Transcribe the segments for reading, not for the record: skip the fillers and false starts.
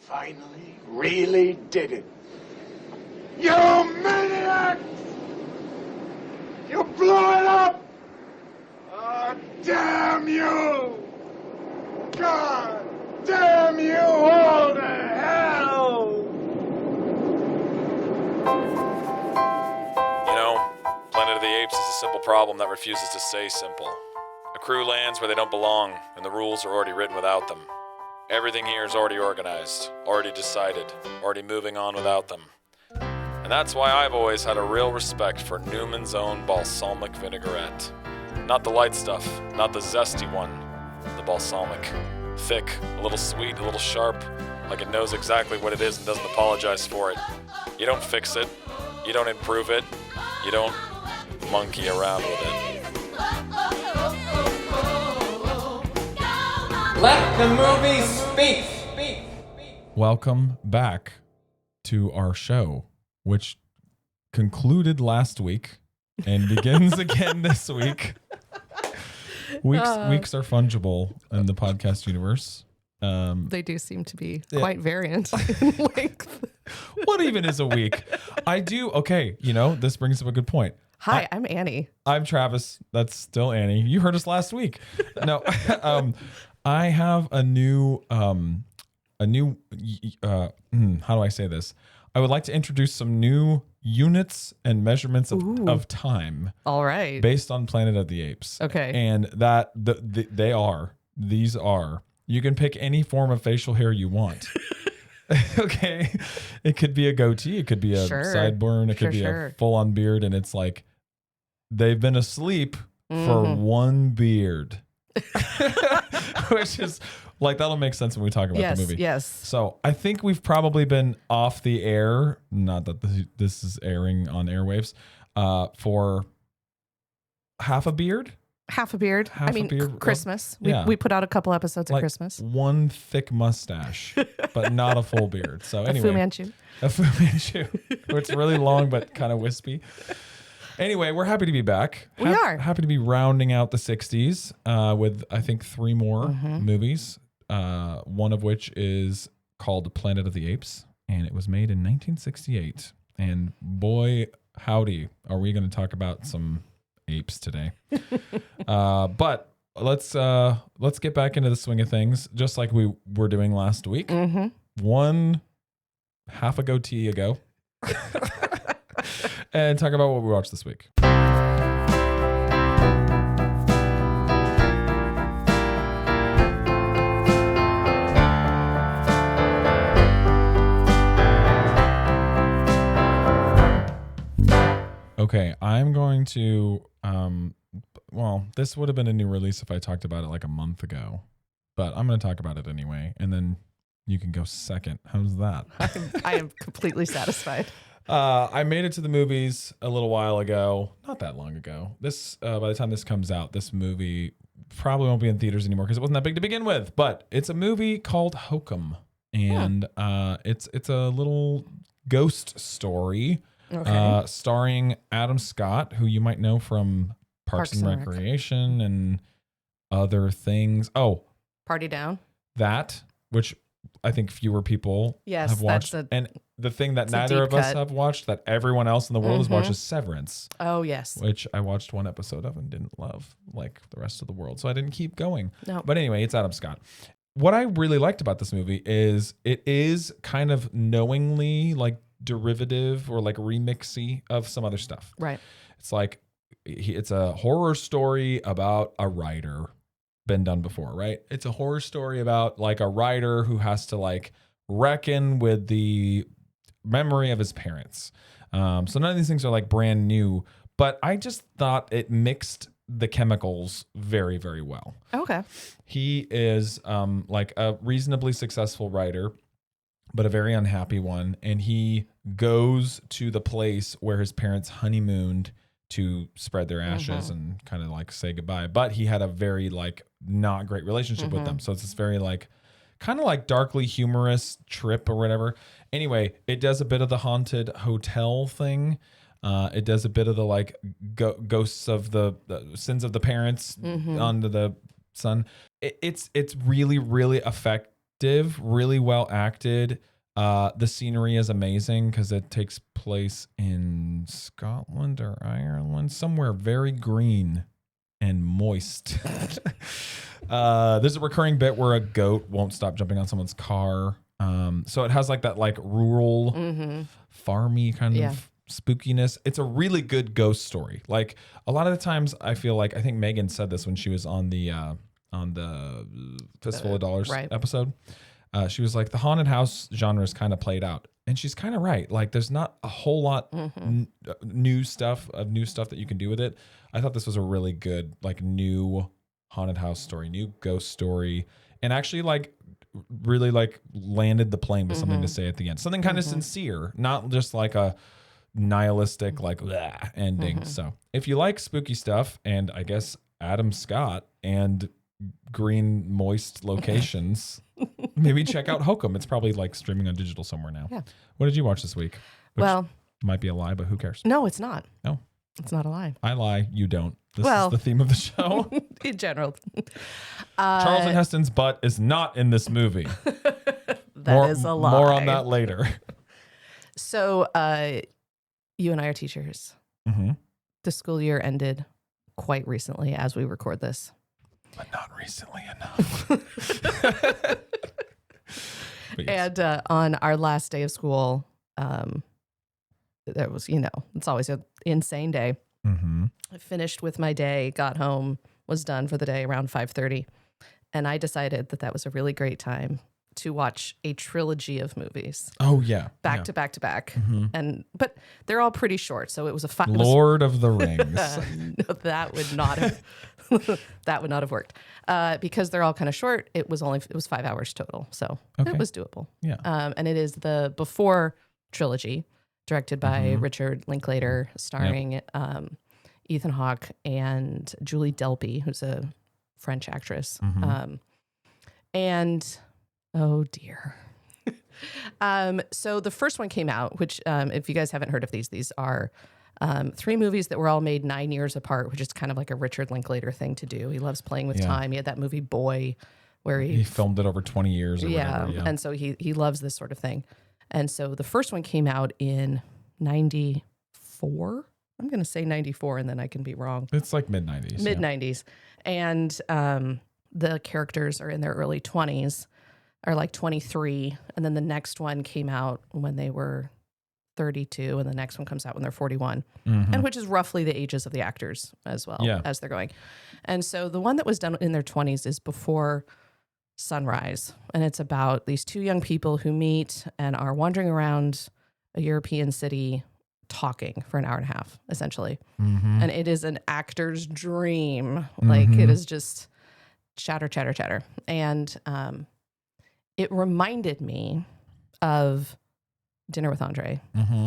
finally really did it. You maniac! You blew it up! Oh, damn you! God damn you all to hell! You know, Planet of the Apes is a simple problem that refuses to say simple. A crew lands where they don't belong, and the rules are already written without them. Everything here is already organized, already decided, already moving on without them. And that's why I've always had a real respect for Newman's own balsamic vinaigrette. Not the light stuff, not the zesty one, the balsamic. Thick, a little sweet, a little sharp, like it knows exactly what it is and doesn't apologize for it. You don't fix it, you don't improve it, you don't monkey around with it. Let the movie speak. Welcome back to our show, which concluded last week and begins again this week. Weeks are fungible in the podcast universe. They do seem to be quite variant in length. What even is a week? Okay, this brings up a good point. Hi, I'm Annie. I'm Travis. That's still Annie. You heard us last week. No, I have a new, how do I say this? I would like to introduce some new units and measurements of time. All right. Based on Planet of the Apes. Okay. And these are, you can pick any form of facial hair you want. Okay. It could be a goatee. It could be a sideburn. It could be a full-on beard. And it's like, they've been asleep for one beard. Which is like, that'll make sense when we talk about the movie. Yes. So I think we've probably been off the air, not that this is airing on airwaves, for half a beard. Half a beard. Christmas. We put out a couple episodes at Christmas. One thick mustache, but not a full beard. So anyway. A Fu Manchu. It's really long, but kind of wispy. Anyway, we're happy to be back. We are. Happy to be rounding out the 60s with, I think, 3 more movies, one of which is called Planet of the Apes, and it was made in 1968. And boy, howdy, are we going to talk about some apes today. But let's get back into the swing of things, just like we were doing last week. One half a goatee ago. And talk about what we watched this week. Okay, I'm going to, this would have been a new release if I talked about it like a month ago, but I'm going to talk about it anyway, and then you can go second. How's that? I am completely satisfied. I made it to the movies a little while ago, not that long ago. This, by the time this comes out, this movie probably won't be in theaters anymore because it wasn't that big to begin with. But it's a movie called Hokum, and it's a little ghost story, starring Adam Scott, who you might know from Parks and Recreation and other things. Oh, Party Down. That, which I think fewer people have watched, and the thing that neither of us have watched that everyone else in the world has watched is Severance. Oh, yes. Which I watched one episode of and didn't love like the rest of the world. So I didn't keep going. No. But anyway, it's Adam Scott. What I really liked about this movie is it is kind of knowingly like derivative or like remixy of some other stuff. Right. It's like, it's a horror story about a writer. Been done before, right? It's a horror story about like a writer who has to like reckon with the memory of his parents. So none of these things are like brand new, but I just thought it mixed the chemicals very, very well. Okay. He is like a reasonably successful writer, but a very unhappy one. And he goes to the place where his parents honeymooned to spread their ashes and kind of like say goodbye. But he had a very like not great relationship with them. So it's this very like kind of like darkly humorous trip or whatever. Anyway, it does a bit of the haunted hotel thing. It does a bit of the like ghosts of the sins of the parents onto the son. It's really, really effective effective, really well acted. The scenery is amazing because it takes place in Scotland or Ireland, somewhere very green and moist. There's a recurring bit where a goat won't stop jumping on someone's car. So it has like that like rural, farmy kind of spookiness. It's a really good ghost story. Like a lot of the times I feel like, I think Megan said this when she was on the Fistful of Dollars episode. She was like, the haunted house genre is kind of played out. And she's kind of right. Like there's not a whole lot new stuff that you can do with it. I thought this was a really good, like new haunted house story, new ghost story. And actually like really like landed the plane with something to say at the end. Something kind of sincere, not just like a nihilistic, like ending. So if you like spooky stuff and I guess Adam Scott and green moist locations, maybe check out Hokum. It's probably like streaming on digital somewhere now. Yeah. What did you watch this week? Which might be a lie, but who cares? No, it's not. No, it's not a lie. I lie, you don't. This is the theme of the show. In general. Charlton Heston's butt is not in this movie. That is a lie. More on that later. So you and I are teachers. The school year ended quite recently as we record this. But not recently enough. And on our last day of school, there was, it's always an insane day. I finished with my day, got home, was done for the day around 5:30. And I decided that was a really great time to watch a trilogy of movies. Oh, yeah. Back to back to back. But they're all pretty short. So it was a Lord of the Rings. No, that would not have worked. Because they're all kind of short. It was 5 hours total. So it was doable. Yeah. And it is the Before trilogy, directed by Richard Linklater, starring Ethan Hawke and Julie Delpy, who's a French actress. And oh dear. So the first one came out, which if you guys haven't heard of these are 3 movies that were all made 9 years apart, which is kind of like a Richard Linklater thing to do. He loves playing with time. He had that movie Boy, where he filmed it over 20 years or whatever. Yeah. And so he loves this sort of thing. And so the first one came out in 94. I'm going to say 94, and then I can be wrong. It's like mid-90s. Mid-90s. And the characters are in their early 20s, are like 23. And then the next one came out when they were 32, and the next one comes out when they're 41, and which is roughly the ages of the actors as well as they're going. And so the one that was done in their 20s is Before Sunrise. And it's about these 2 young people who meet and are wandering around a European city talking for an hour and a half, essentially. And it is an actor's dream. Like it is just chatter, chatter, chatter. And it reminded me of Dinner with Andre,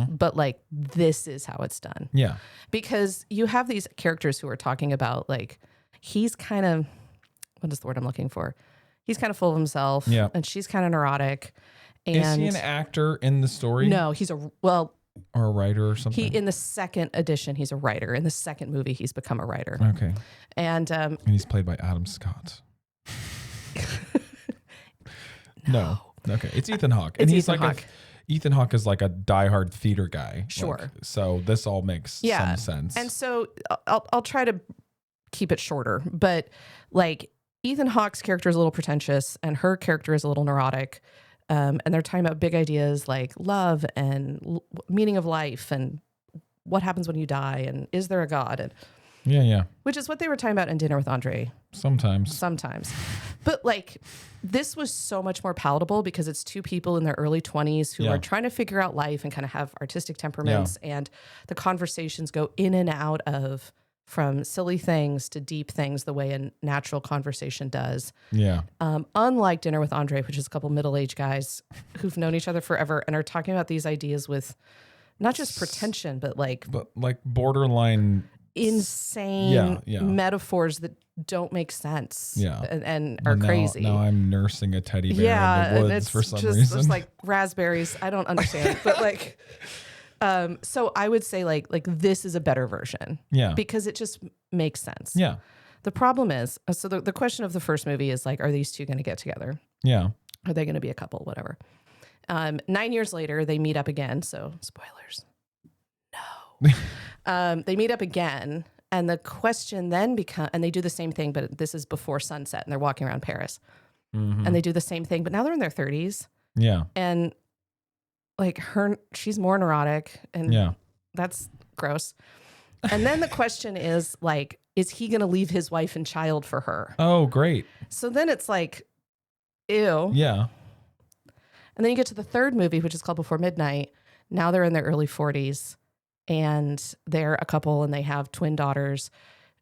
but like this is how it's done. Yeah. Because you have these characters who are talking about like, he's kind of, what is the word I'm looking for? He's kind of full of himself. Yeah. And she's kind of neurotic. And is he an actor in the story? No, he's or a writer or something? In the second edition, he's a writer. In the second movie, he's become a writer. Okay. And he's played by Adam Scott. No. Okay. It's Ethan Hawke. And he's Ethan Hawke. Ethan Hawke is like a diehard theater guy. Sure. So this all makes some sense. And so I'll try to keep it shorter, but like Ethan Hawke's character is a little pretentious and her character is a little neurotic. And they're talking about big ideas like love and meaning of life and what happens when you die and is there a God? And which is what they were talking about in Dinner with Andre. Sometimes. But like this was so much more palatable because it's 2 people in their early 20s who are trying to figure out life and kind of have artistic temperaments, and the conversations go in and out of from silly things to deep things the way a natural conversation does. Yeah. Unlike Dinner with Andre, which is a couple middle-aged guys who've known each other forever and are talking about these ideas with not just pretension, but like borderline insane metaphors that don't make sense and are crazy. Now I'm nursing a teddy bear in the woods for some reason. It's like raspberries. I don't understand. But like, so I would say like this is a better version. Yeah. Because it just makes sense. Yeah. The problem is, so the question of the first movie is like, are these 2 going to get together? Yeah. Are they going to be a couple? Whatever. 9 years later, they meet up again. So spoilers. No. They meet up again. And the question then becomes, and they do the same thing, but this is before sunset and they're walking around Paris. And they do the same thing, but now they're in their 30s. Yeah. And like she's more neurotic and that's gross. And then the question is like, is he going to leave his wife and child for her? Oh, great. So then it's like, ew. Yeah. And then you get to the third movie, which is called Before Midnight. Now they're in their early 40s and they're a couple and they have twin daughters.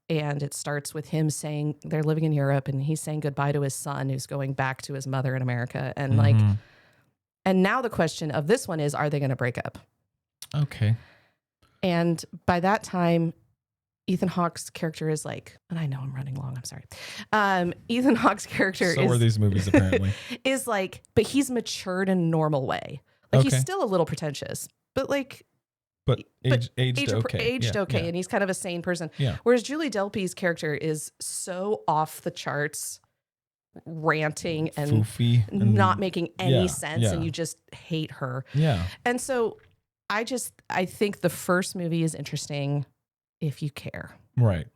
And it starts with him saying they're living in Europe and he's saying goodbye to his son who's going back to his mother in America. And like, and now the question of this one is, are they going to break up? Okay. And by that time, Ethan Hawke's character is like, and I know I'm running long, I'm sorry. Ethan Hawke's character So are these movies apparently. is like, but he's matured in a normal way. Like he's still a little pretentious, but like, aged okay. Okay. And he's kind of a sane person. Yeah. Whereas Julie Delpy's character is so off the charts, ranting and Foofy and not making any sense. Yeah. And you just hate her. Yeah. And so I think the first movie is interesting if you care. Right.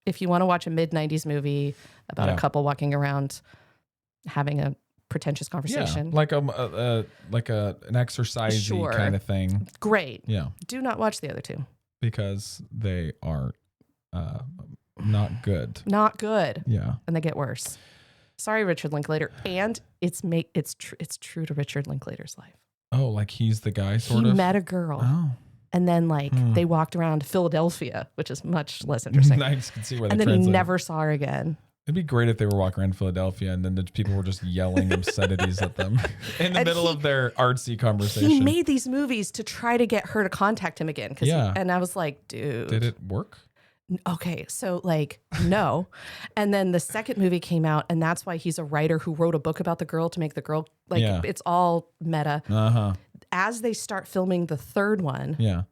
If you want to watch a mid-90s movie about a couple walking around having a pretentious conversation. Like an exercise kind of thing. Great. Yeah. Do not watch the other two. Because they are not good. Not good. Yeah. And they get worse. Sorry, Richard Linklater. And it's true to Richard Linklater's life. Oh, like he's the guy sort of? He met a girl. Oh. And then they walked around Philadelphia, which is much less interesting. I can see where and then he never saw her again. It'd be great if they were walking around Philadelphia and then the people were just yelling obscenities at them in the middle of their artsy conversation. He made these movies to try to get her to contact him again. And I was like, dude. Did it work? Okay, so like, no. And then the second movie came out, and that's why he's a writer who wrote a book about the girl to make the girl, like, it's all meta. Uh-huh. As they start filming the third one,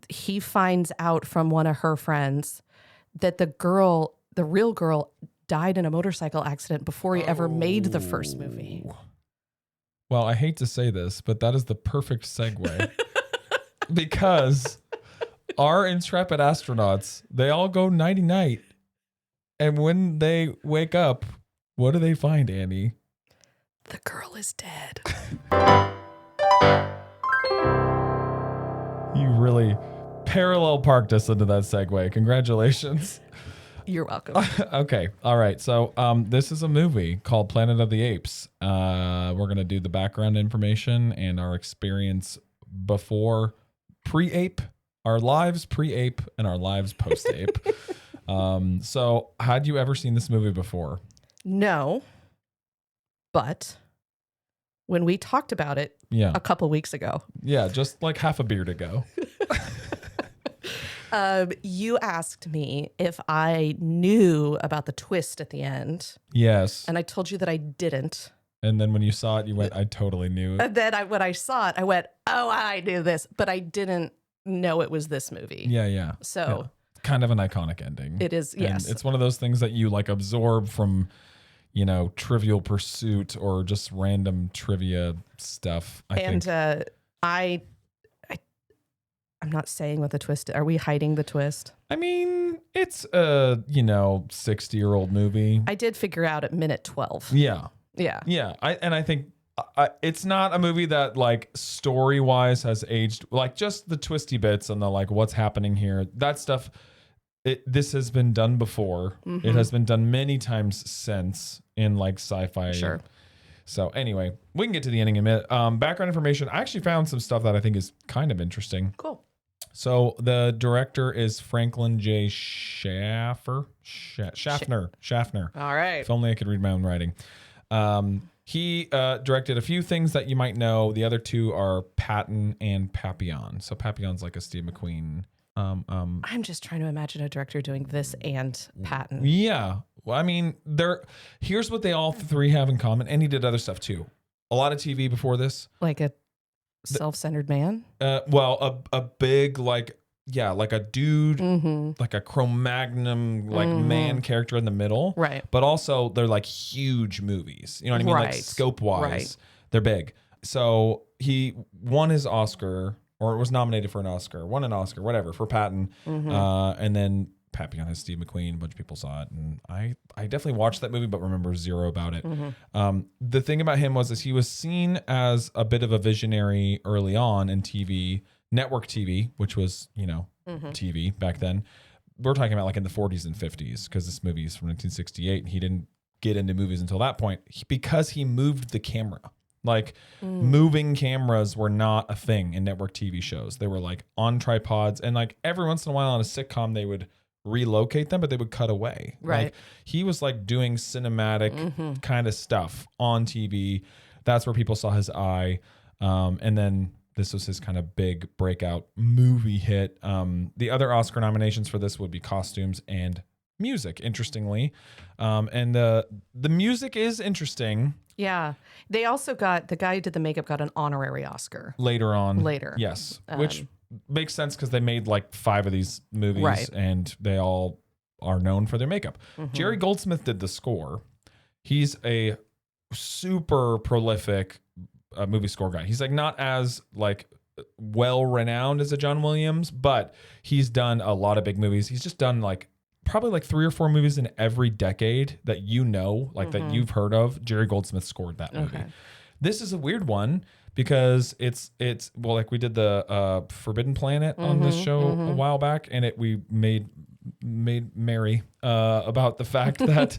he finds out from one of her friends that the real girl died in a motorcycle accident before he ever made the first movie. Well, I hate to say this, but that is the perfect segue because our intrepid astronauts, they all go nighty-night. And when they wake up, what do they find, Annie? The girl is dead. You really parallel parked us into that segue. Congratulations. You're welcome. Okay. All right. So this is a movie called Planet of the Apes. We're going to do the background information and our experience before pre-ape, our lives pre-ape, and our lives post-ape. So had you ever seen this movie before? No. But when we talked about it a couple weeks ago. Yeah, just like half a beer to go. You asked me if I knew about the twist at the end. Yes. And I told you that I didn't. And then when you saw it, you went, I totally knew it. And then when I saw it, I went, oh, I knew this. But I didn't know it was this movie. Yeah. So. Yeah. Kind of an iconic ending. It is, yes. And it's one of those things that you like absorb from, Trivial Pursuit or just random trivia stuff. I think. I'm not saying what the twist is. Are we hiding the twist? I mean, it's a, 60-year-old movie. I did figure out at minute 12. Yeah. Yeah. I think it's not a movie that like story-wise has aged, like just the twisty bits and the like what's happening here. That stuff, this has been done before. Mm-hmm. It has been done many times since in like sci-fi. Sure. So anyway, we can get to the ending in a minute. Background information. I actually found some stuff that I think is kind of interesting. Cool. So the director is Franklin J. Schaffner. All right. If only I could read my own writing. He directed a few things that you might know. The other two are Patton and Papillon. So Papillon's like a Steve McQueen. I'm just trying to imagine a director doing this and Patton. Yeah. Well, I mean, here's what they all three have in common. And he did other stuff too. A lot of TV before this. Like a self-centered man? Well, a big like like a dude, like a Cro-Magnon, like man character in the middle. Right. But also they're like huge movies. You know what I mean? Like Right. scope wise, Right. they're big. So he won his Oscar, or was nominated for an Oscar, won an Oscar, whatever, for Patton. And then Papillon has Steve McQueen. A bunch of people saw it, and I definitely watched that movie, but remember zero about it. The thing about him is he was seen as a bit of a visionary early on in TV, network TV, which was, you know, TV back then. We're talking about like in the 40s and 50s, because this movie is from 1968, and he didn't get into movies until that point because he moved the camera. Like moving cameras were not a thing in network TV shows. They were like on tripods, and like every once in a while on a sitcom they would relocate them, but they would cut away. Right. Like he was like doing cinematic kind of stuff on TV. That's where people saw his eye. And then this was his kind of big breakout movie hit. The other Oscar nominations for this would be costumes and music, interestingly. And the music is interesting. Yeah. They also got, the guy who did the makeup got an honorary Oscar. Later on. Later. Yes. Which makes sense because they made like 5 of these movies, Right. and they all are known for their makeup. Jerry Goldsmith did the score. He's a super prolific movie score guy. He's like not as like well renowned as a John Williams, but he's done a lot of big movies. He's just done like probably like 3 or 4 movies in every decade that you know, like that you've heard of. Jerry Goldsmith scored that movie. Okay. This is a weird one because it's well, like we did the Forbidden Planet on this show a while back, and we made merry about the fact that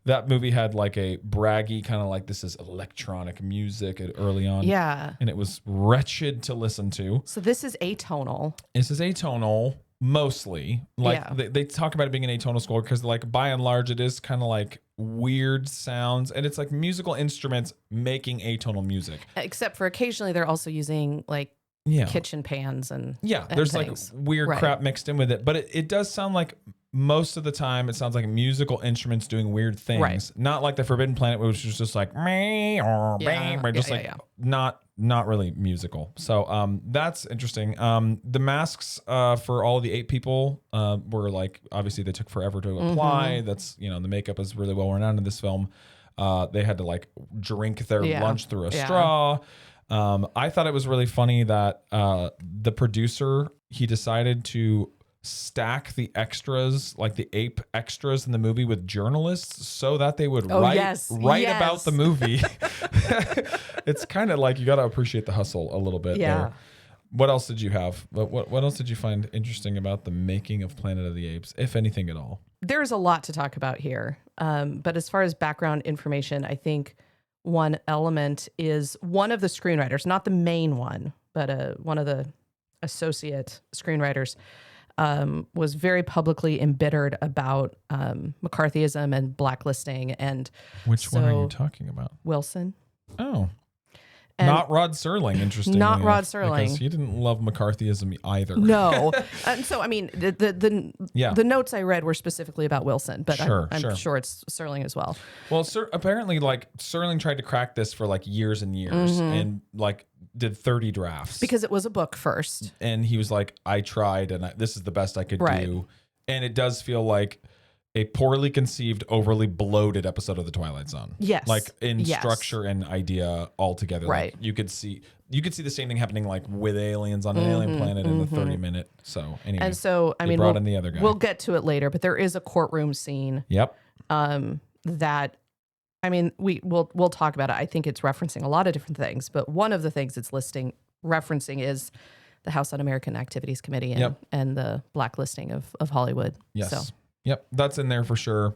that movie had like a braggy kind of like, this is electronic music early on. Yeah. And it was wretched to listen to. So this is atonal. This is atonal mostly. Like they talk about it being an atonal score because like by and large it is kind of like weird sounds, and it's like musical instruments making atonal music. Except for occasionally they're also using like kitchen pans and there's things. like weird crap mixed in with it, but it does sound like most of the time it sounds like musical instruments doing weird things. Right. Not like the Forbidden Planet, which was just like me or just not really musical. So that's interesting. The masks for all of the 8 people were like, obviously they took forever to apply. That's, you know, the makeup is really well renowned in this film. They had to like drink their lunch through a straw. I thought it was really funny that the producer, he decided to stack the extras, like the ape extras in the movie, with journalists so that they would write about the movie. It's kind of like you got to appreciate the hustle a little bit there. What else did you have? What else did you find interesting about the making of Planet of the Apes, if anything at all? There's a lot to talk about here. But as far as background information, I think one element is one of the screenwriters, not the main one, but one of the associate screenwriters, was very publicly embittered about McCarthyism and blacklisting. And which one are you talking about? Wilson. Oh. And not Rod Serling, interestingly. Not Rod Serling. Because he didn't love McCarthyism either. No. And so, I mean, the notes I read were specifically about Wilson, but I'm sure it's Serling as well. Well, apparently, like, Serling tried to crack this for, like, years and years and, like, did 30 drafts. Because it was a book first. And he was like, I tried, and this is the best I could do. And it does feel like a poorly conceived, overly bloated episode of The Twilight Zone. Yes. Like in structure and idea altogether. Right. Like you could see the same thing happening like with aliens on an alien planet in the 30-minute. So anyway. And so, I mean, brought in the other guy. We'll get to it later, but there is a courtroom scene. Yep. That, I mean, we'll talk about it. I think it's referencing a lot of different things, but one of the things it's referencing is the House Un-American Activities Committee and the blacklisting of Hollywood. Yes. So. Yep, that's in there for sure.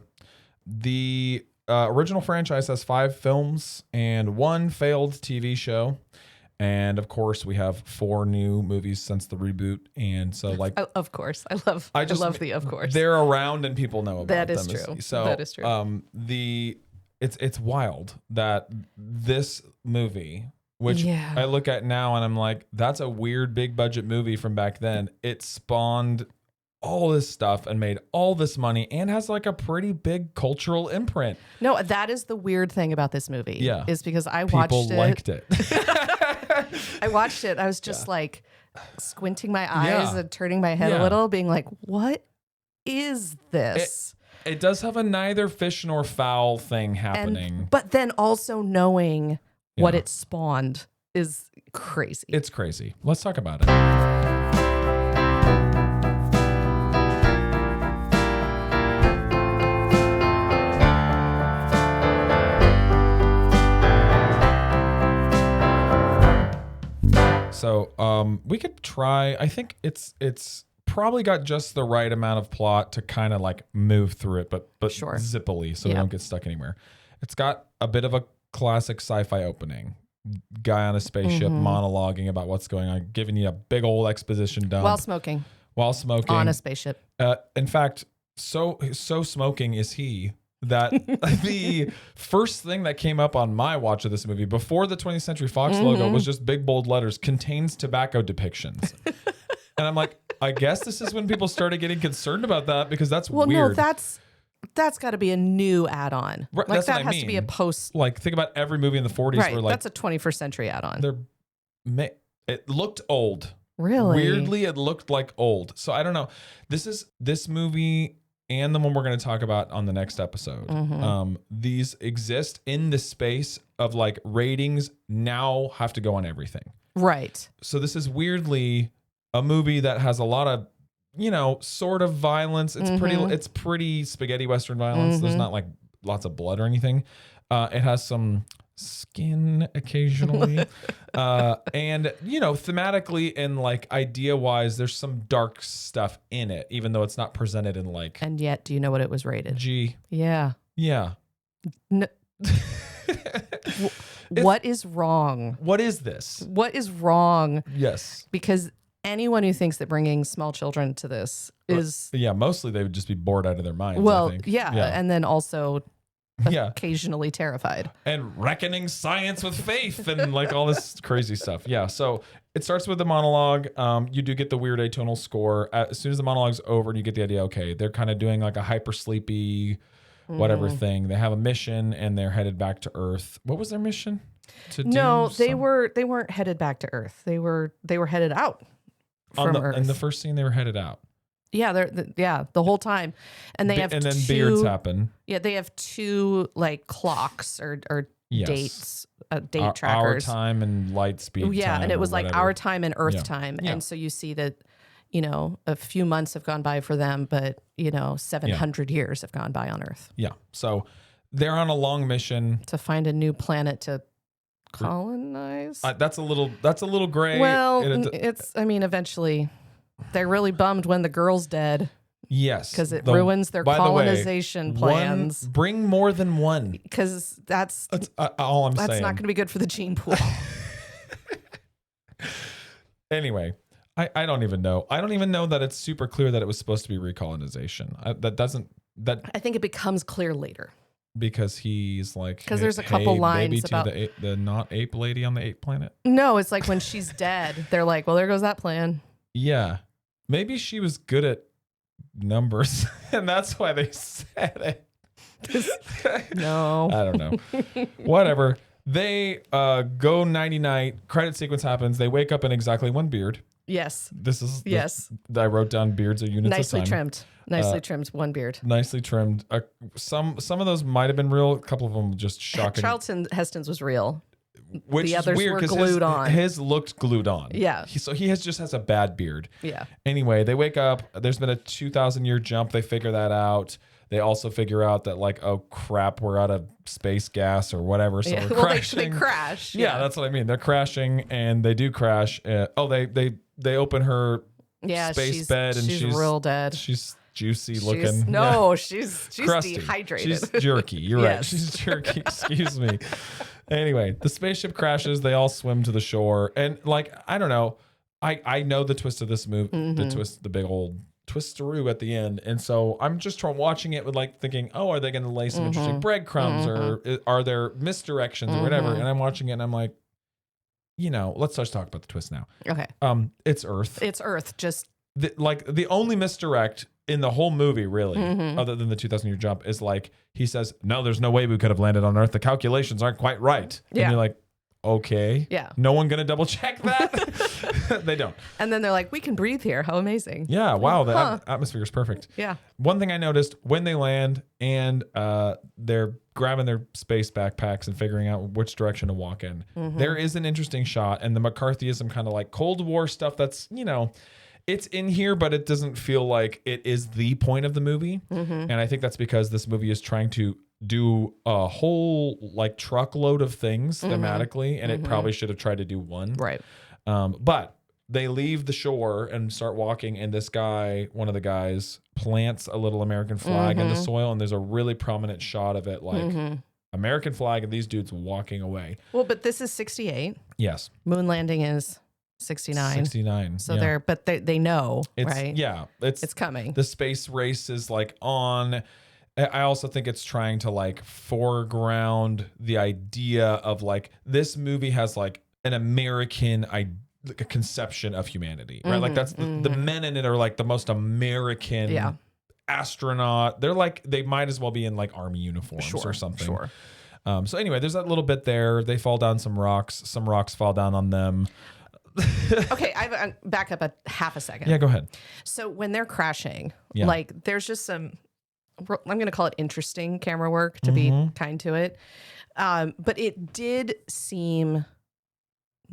The original franchise has 5 films and 1 failed TV show. And of course, we have 4 new movies since the reboot. And so, like, of course, I love the of course. They're around and people know about them. That is true. So that is true. It's wild that this movie, which I look at now and I'm like, that's a weird big budget movie from back then. It spawned all this stuff and made all this money and has like a pretty big cultural imprint. No, that is the weird thing about this movie. Yeah. Is because I watched it. People liked it. I watched it. I was just like, squinting my eyes Yeah. and turning my head a little, being like, what is this? It does have a neither fish nor fowl thing happening. But then also knowing what Yeah. it spawned is crazy. It's crazy. Let's talk about it. So we could try. I think it's probably got just the right amount of plot to kind of like move through it, but Sure. zippily, so we don't get stuck anywhere. It's got a bit of a classic sci-fi opening. Guy on a spaceship monologuing about what's going on, giving you a big old exposition dump While smoking while on a spaceship. in fact, so smoking is he that the first thing that came up on my watch of this movie before the 20th Century Fox logo was just big bold letters, contains tobacco depictions. And I'm like, I guess this is when people started getting concerned about that, because that's Well, weird. no, that's got to be a new add-on. Right, Like that's what that I has to be a mean. post. Like, think about every movie in the 40s Right, where like that's a 21st century add-on. it looked old. Really? Weirdly, it looked like old. So I don't know. This movie and the one we're going to talk about on the next episode. These exist in the space of like ratings now have to go on everything. Right. So this is weirdly a movie that has a lot of, sort of violence. It's pretty spaghetti Western violence. There's not like lots of blood or anything. It has some skin occasionally. And thematically and like idea wise, there's some dark stuff in it, even though it's not presented in like And yet, do you know what it was rated? G. Yeah. Yeah. No. What is wrong? What is this? What is wrong? Yes. Because anyone who thinks that bringing small children to this is Yeah, mostly they would just be bored out of their minds. I well, think. yeah, and then also Yeah. occasionally terrified. And reckoning science with faith and like all this crazy stuff. Yeah. So it starts with the monologue. You do get the weird atonal score. As soon as the monologue's over, you get the idea, okay, they're kind of doing like a hyper sleepy whatever thing. They have a mission and they're headed back to Earth. What was their mission? No, they weren't headed back to Earth. They were headed out from Earth. In the first scene, they were headed out. Yeah, the whole time, and they have and then two, beards happen. Yeah, they have two like clocks or Yes. dates, date Our trackers. time and light speed. Yeah, time and it or was like whatever. our time and Earth Yeah. time, Yeah. and so you see that, a few months have gone by for them, but 700 years have gone by on Earth Yeah. So they're on a long mission. to find a new planet to colonize. That's a little gray. Well, It- eventually, they're really bummed when the girl's dead yes, because it The- ruins their by the way, colonization plans. Bring more than one. Because that's All I'm not saying. going to be good for the gene pool. Anyway, I don't even know. I don't even know that it's super clear that it was supposed to be recolonization. I think it becomes clear later. Because he's like, 'Cause there's a couple lines baby to about- the not ape lady on the ape planet. No, it's like when she's dead, they're like, well, there goes that plan. Yeah, maybe she was good at numbers, and that's why they said it. No. I don't know. Whatever. They go nighty night. Credit sequence happens. They wake up in exactly one beard. Yes. This is Yes. I wrote down beards are units Nicely of time. trimmed. Nicely trimmed one beard. Nicely trimmed. Some of those might have been real. A couple of them just shocking. Charlton Heston's was real. Which the is others weird were 'cause glued on. His looked glued on. Yeah. So he just has a bad beard. Yeah. Anyway, they wake up. There's been a 2,000-year jump. They figure that out. They also figure out that like, oh crap, we're out of space gas or whatever. So Yeah. we're Well, crashing. they crash. Yeah, that's what I mean. They're crashing, and they do crash. They open her space bed, and she's real dead. She's juicy looking. No, she's Crusty. dehydrated. She's jerky. You're right. Yes. She's jerky. Excuse me. Anyway, the spaceship crashes. They all swim to the shore, and like I don't know. I know the twist of this movie. The big old twisteroo at the end, and so I'm just watching it with like thinking, oh, are they going to lay some interesting breadcrumbs, or are there misdirections or whatever? And I'm watching it, and I'm like, let's just talk about the twist now. Okay. It's Earth. It's Earth. Just The only misdirect in the whole movie, really, other than the 2,000-year jump, is like he says, "No, there's no way we could have landed on Earth. The calculations aren't quite right." Yeah. And you're like, okay. Yeah. No one gonna double check that? They don't. And then they're like, we can breathe here. How amazing. Yeah. Wow. The Huh. atmosphere is perfect. Yeah. One thing I noticed when they land and they're grabbing their space backpacks and figuring out which direction to walk in, there is an interesting shot, and the McCarthyism kind of like Cold War stuff that's, it's in here, but it doesn't feel like it is the point of the movie. And I think that's because this movie is trying to do a whole like truckload of things thematically, and it probably should have tried to do one. Right. But they leave the shore and start walking, and this guy, one of the guys, plants a little American flag in the soil, and there's a really prominent shot of it, like American flag, and these dudes walking away. Well, but this is 68. Yes. Moon landing is 69. 69. So they know, It's, right? Yeah. It's coming. The space race is like on. I also think it's trying to like foreground the idea of like this movie has like an American like a conception of humanity, right? Like that's the men in it are like the most American astronaut. They're like, they might as well be in like army uniforms or something. Sure. So anyway, there's that little bit there. They fall down some rocks fall down on them. Okay, I back up a half a second. Yeah, go ahead. So when they're crashing, Yeah. like there's just some, I'm going to call it interesting camera work to be kind to it. But it did seem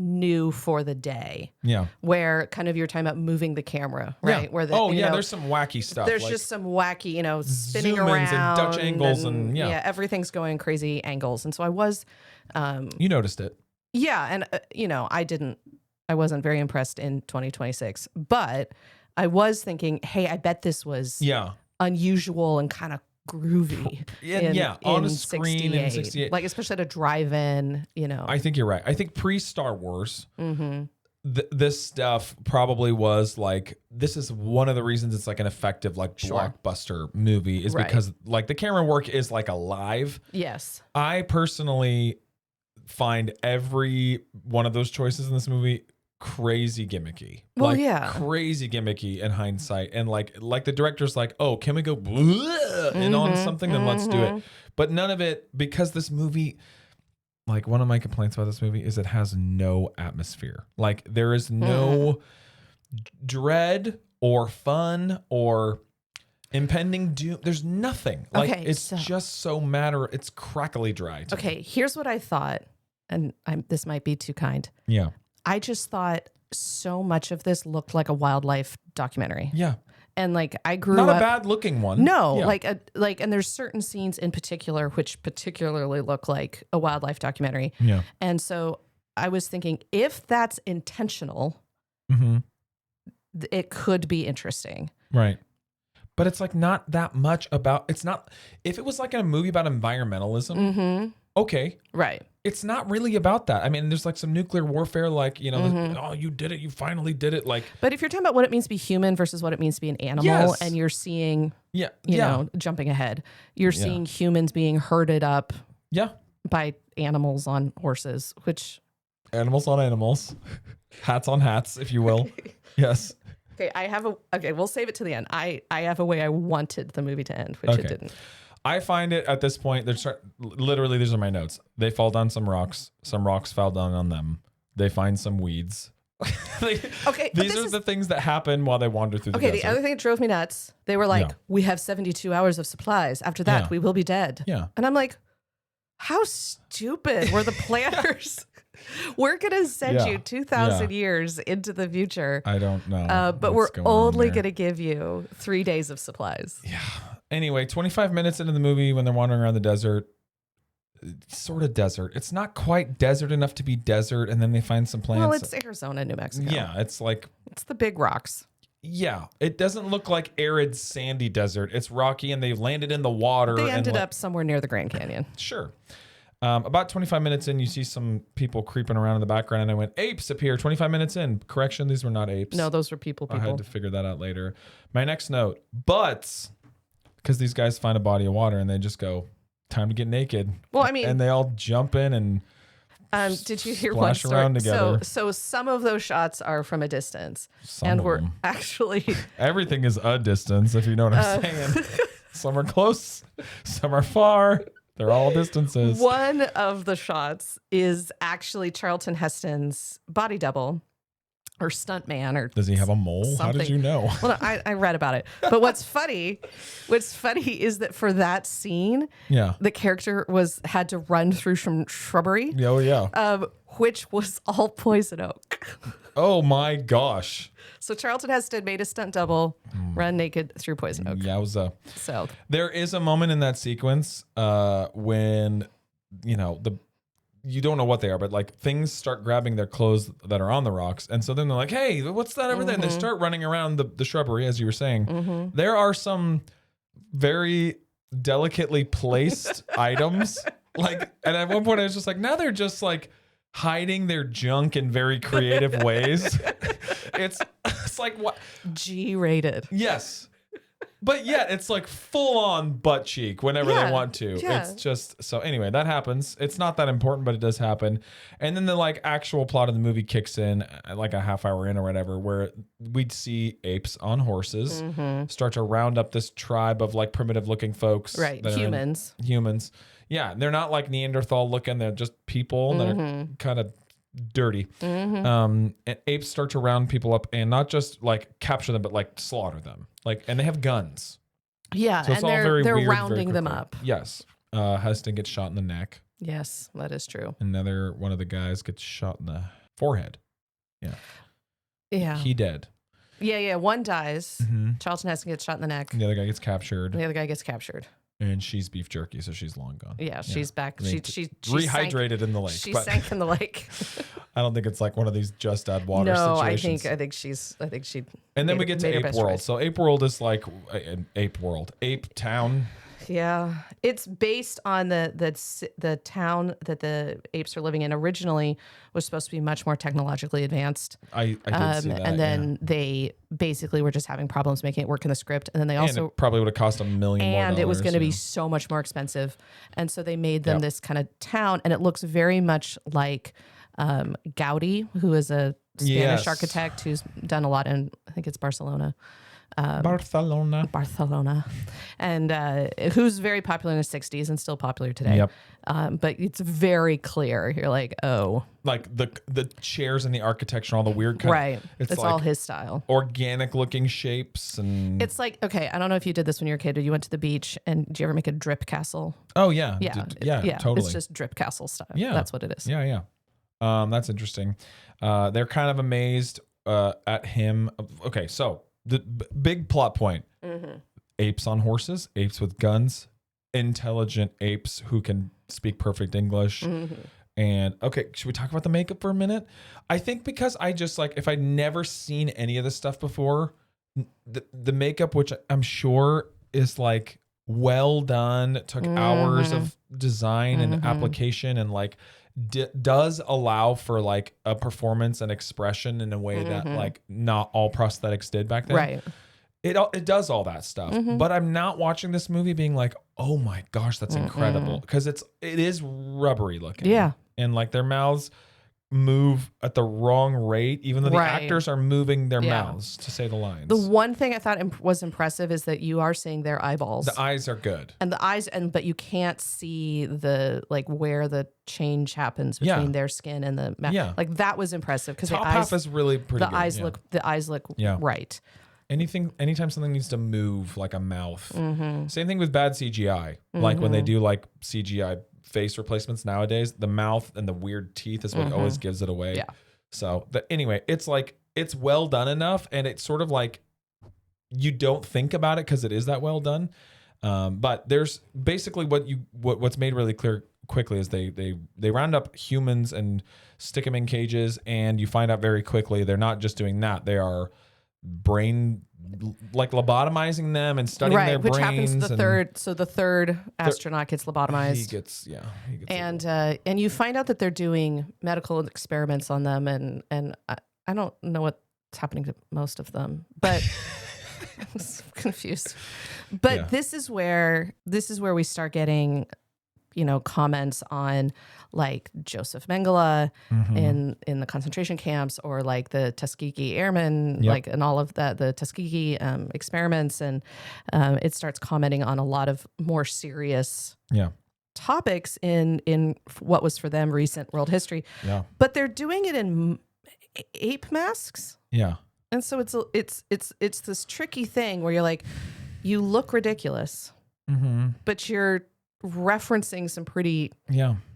new for the day. Yeah. Where kind of you're talking about moving the camera, right? Yeah. Where the, there's some wacky stuff. There's like just some wacky, spinning zoom-ins around. and Dutch angles and everything's going crazy angles. And so I was, you noticed it. yeah. And, I wasn't very impressed in 2026, but I was thinking, hey, I bet this was unusual and kind of groovy. On a screen in 68. Like, especially at a drive-in, I think you're right. I think pre-Star Wars, this stuff probably was like, this is one of the reasons it's like an effective like blockbuster movie is because like the camera work is like alive. Yes. I personally find every one of those choices in this movie crazy gimmicky. Well, crazy gimmicky in hindsight. And like the director's like, oh, can we go in on something? Then let's do it. But none of it, because this movie, like one of my complaints about this movie is it has no atmosphere. Like there is no dread or fun or impending doom. There's nothing. Like it's just so it's crackly dry. Okay, here's what I thought, and this might be too kind. Yeah. I just thought so much of this looked like a wildlife documentary. Yeah. And like I grew up. Not a bad looking one. No, and there's certain scenes in particular which particularly look like a wildlife documentary. Yeah. And so I was thinking if that's intentional, it could be interesting. Right. But it's like not that much about, it's not, if it was like a movie about environmentalism, okay. Right. It's not really about that. I mean, there's like some nuclear warfare, like, oh, you did it. You finally did it. Like, but if you're talking about what it means to be human versus what it means to be an animal, and you're seeing, jumping ahead, you're seeing humans being herded up by animals on horses, which. Animals on animals, hats on hats, if you will. Yes. Okay, we'll save it to the end. I have a way I wanted the movie to end, which it didn't. I find it at this point, literally, these are my notes. They fall down some rocks fell down on them. They find some weeds. These are the things that happen while they wander through the desert. The other thing that drove me nuts, they were like, we have 72 hours of supplies. After that, we will be dead. Yeah. And I'm like, how stupid were the planners? We're going to send you 2,000 years into the future. I don't know. But we're only going to give you 3 days of supplies. Yeah. Anyway, 25 minutes into the movie when they're wandering around the desert, sort of desert. It's not quite desert enough to be desert, and then they find some plants. Well, it's Arizona, New Mexico. Yeah, it's like... It's the big rocks. Yeah, it doesn't look like arid, sandy desert. It's rocky, and they've landed in the water. They ended up somewhere near the Grand Canyon. Sure. About 25 minutes in, you see some people creeping around in the background, and I went, apes appear 25 minutes in. Correction, these were not apes. No, those were people. I had to figure that out later. My next note, butts, because these guys find a body of water, and they just go, time to get naked. Well, I mean... And they all jump in and did you hear one story? Around together. So some of those shots are from a distance. Some of we're them. Actually... Everything is a distance, if you know what I'm saying. Some are close, some are far. They're all distances. One of the shots is actually Charlton Heston's body double or stuntman, or Does he have a mole? How did something. you know? Well, no, I read about it. But what's funny is that for that scene, Yeah. the character had to run through some shrubbery, Oh, yeah. which was all poison oak. Oh, my gosh. So Charlton Heston made a stunt double run naked through poison oak. Yowza. So There is a moment in that sequence when, you don't know what they are, but like things start grabbing their clothes that are on the rocks. And so then they're like, hey, what's that over there? And they start running around the shrubbery, as you were saying. There are some very delicately placed items. Like, and at one point I was just like, now they're just like hiding their junk in very creative ways. It's like, what? G-rated. Yes. But yet it's like full on butt cheek whenever they want to. Yeah. It's just, so anyway, that happens. It's not that important, but it does happen. And then the like actual plot of the movie kicks in like a half hour in or whatever, where we'd see apes on horses start to round up this tribe of like primitive looking folks. Right. that are humans. Yeah. They're not like Neanderthal looking. They're just people that are kind of dirty. And apes start to round people up and not just like capture them, but like slaughter them. Like, and they have guns. Yeah, So it's and all very they're weird, very rounding them quickly. up. Yes. Heston gets shot in the neck. Yes, that is true. Another one of the guys gets shot in the forehead. Yeah. He dead. Yeah. One dies. Mm-hmm. Charlton Heston gets shot in the neck. The other guy gets captured. The other guy gets captured. And she's beef jerky, so she's long gone. Yeah, she's back. I mean, She rehydrated in the lake. She but sank in the lake. I don't think it's like one of these just add water No, situations. I think she. And then we made- get to made her Ape best World. choice. So Ape World is like Ape Town. Yeah, it's based on the town that the apes are living in. Originally, was supposed to be much more technologically advanced. I did see that. And then they basically were just having problems making it work in the script. And then they and also it probably would have cost $1 million more. and it was going to be yeah. so much more expensive, and so they made them Yep. this kind of town, and it looks very much like Gaudi, who is a Spanish Yes. architect who's done a lot in, I think it's Barcelona, Barcelona. and who's very popular in the 60s and still popular today. Yep. But it's very clear. You're like, oh, Like the chairs and the architecture, all the weird kind right. of, It's like all his style. organic looking shapes and It's like, okay, I don't know if you did this when you were a kid, but you went to the beach and did you ever make a drip castle? oh yeah, Yeah. totally. It's just drip castle style. Yeah. That's what it is. Yeah. That's interesting. They're kind of amazed at him. Okay, so the big plot point: apes on horses, apes with guns, intelligent apes who can speak perfect English. And okay, should we talk about the makeup for a minute? I think because I just like, if I'd never seen any of this stuff before, the makeup, which I'm sure is like well done, took hours of design and application, and like does allow for like a performance and expression in a way that like not all prosthetics did back then. Right. It does all that stuff, but I'm not watching this movie being like, oh my gosh, that's incredible, because it is rubbery looking. Yeah. And like their mouths move at the wrong rate, even though the Right. actors are moving their Yeah. mouths to say the lines. The one thing I thought was impressive is that you are seeing their eyeballs. The eyes are good. And the eyes, but you can't see the like where the change happens between Yeah. their skin and the mouth. Yeah. Like that was impressive because the Top eyes, half is really pretty the good. eyes yeah. the eyes look Yeah. right. Anytime something needs to move like a mouth. Same thing with bad CGI. Like when they do like CGI face replacements nowadays, the mouth and the weird teeth is what always gives it away. Yeah. So anyway, it's like, it's well done enough, and it's sort of like you don't think about it because it is that well done. But there's basically what's made really clear quickly is they round up humans and stick them in cages, and you find out very quickly they're not just doing that. They are like lobotomizing them and studying Right, their which brains. happens the and third. So the third astronaut gets lobotomized. He gets and you find out that they're doing medical experiments on them, and I don't know what's happening to most of them, but I'm so confused. But Yeah. this is where we start getting, comments on like Joseph Mengele in the concentration camps, or like the Tuskegee Airmen, Yep. like and all of that, the Tuskegee experiments, and it starts commenting on a lot of more serious yeah. topics in what was for them recent world history. Yeah. But they're doing it in ape masks. Yeah. And so it's this tricky thing where you're like, you look ridiculous, but you're referencing some pretty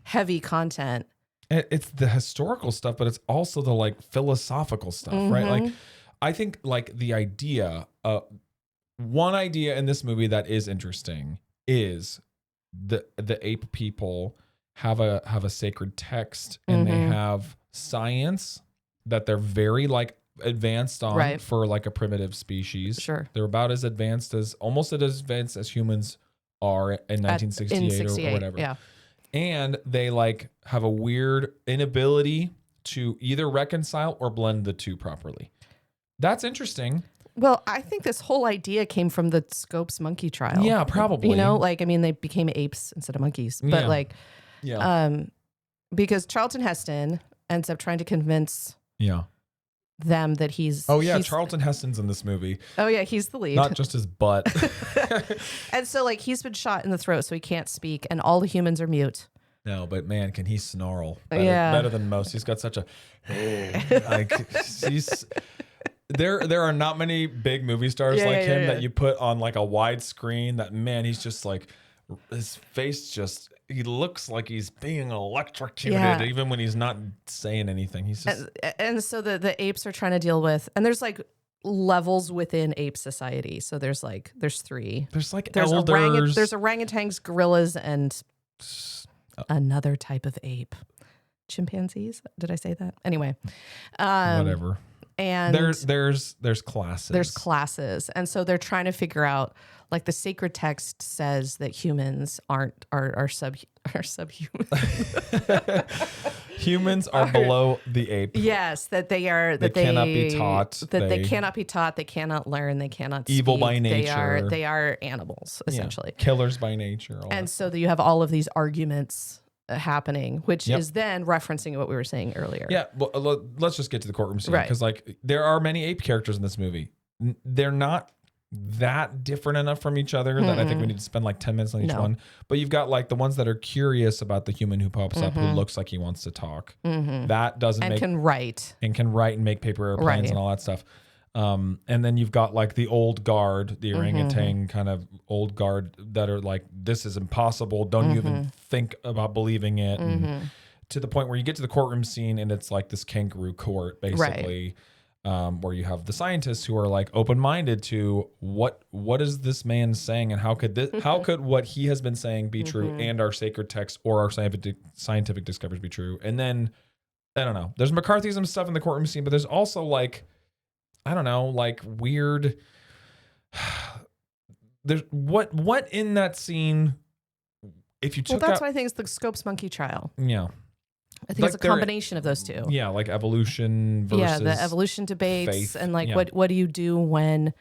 heavy content. It's the historical stuff, but it's also the like philosophical stuff, right? Like, I think like the idea, one idea in this movie that is interesting is the ape people have a sacred text, and they have science that they're very like advanced on for like a primitive species. Sure. They're about as advanced as humans are in 1968 or whatever. Yeah. And they like have a weird inability to either reconcile or blend the two properly. That's interesting. Well, I think this whole idea came from the Scopes monkey trial. Yeah, probably. You know, like, I mean, they became apes instead of monkeys, but because Charlton Heston ends up trying to convince them that he's Charlton Heston's in this movie. Oh yeah, he's the lead. Not just his butt. And so like he's been shot in the throat, so he can't speak, and all the humans are mute. No, but man, can he snarl better than most. He's got such a there are not many big movie stars him that you put on like a wide screen that, man, he's just like, his face he looks like he's being electrocuted even when he's not saying anything. He's just and so the apes are trying to deal with, and there's like levels within ape society. So there's three. There's elders. There's orangutans, gorillas, and another type of ape. Chimpanzees? Did I say that? Anyway. Whatever. And there's classes. There's classes. And so they're trying to figure out, like, the sacred text says that humans are subhuman. Humans are below the ape. Yes, that they are. They cannot be taught. That they cannot be taught. They cannot learn. They cannot speak. Evil by nature. They are animals, essentially. Yeah. Killers by nature. And so you have all of these arguments happening, which is then referencing what we were saying earlier. Yeah, well, let's just get to the courtroom scene, because like there are many ape characters in this movie. They're not that different enough from each other that I think we need to spend like 10 minutes on each one. But you've got like the ones that are curious about the human who pops up, who looks like he wants to talk. That doesn't and can write and make paper airplanes and all that stuff. And then you've got like the old guard, the orangutan kind of old guard that are like, this is impossible. Don't you even think about believing it. And to the point where you get to the courtroom scene and it's like this kangaroo court, basically, where you have the scientists who are like open-minded to what is this man saying, and how could what he has been saying be true, and our sacred text or our scientific discoveries be true. And then, I don't know, there's McCarthyism stuff in the courtroom scene, but there's also like, I don't know, like weird. There's what in that scene? If you took that's why I think it's the Scopes monkey trial. Yeah, I think it's a combination of those two. Yeah, like evolution versus the evolution debates, faith. and like what do you do when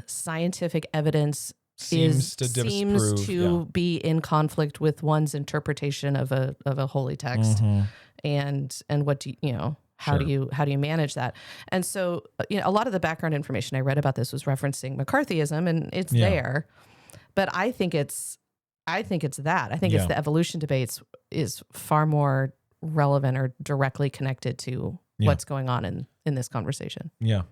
scientific evidence seems to be in conflict with one's interpretation of a holy text, and what do you know? How do you manage that? And so, a lot of the background information I read about this was referencing McCarthyism, and it's there. But I think it's that. I think it's the evolution debates is far more relevant or directly connected to what's going on in this conversation. Yeah.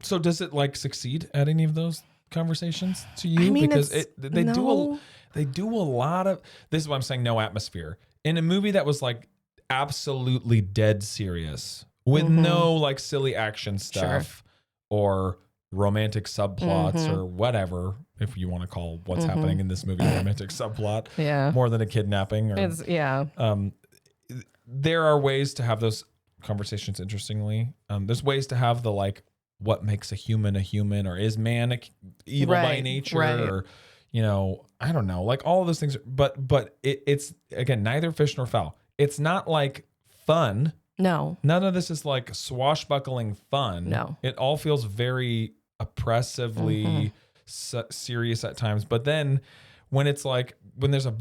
So does it like succeed at any of those conversations to you? I mean, because they do a lot of, this is what I'm saying, no atmosphere. In a movie that was like absolutely dead serious with no like silly action stuff or romantic subplots or whatever, if you want to call what's happening in this movie a romantic subplot, more than a kidnapping or there are ways to have those conversations. Interestingly, there's ways to have the like, what makes a human, or is man evil by nature, or I don't know, like all of those things, but it's again neither fish nor fowl. It's not like fun. No. None of this is like swashbuckling fun. No. It all feels very oppressively serious at times. But then when it's like, when there's a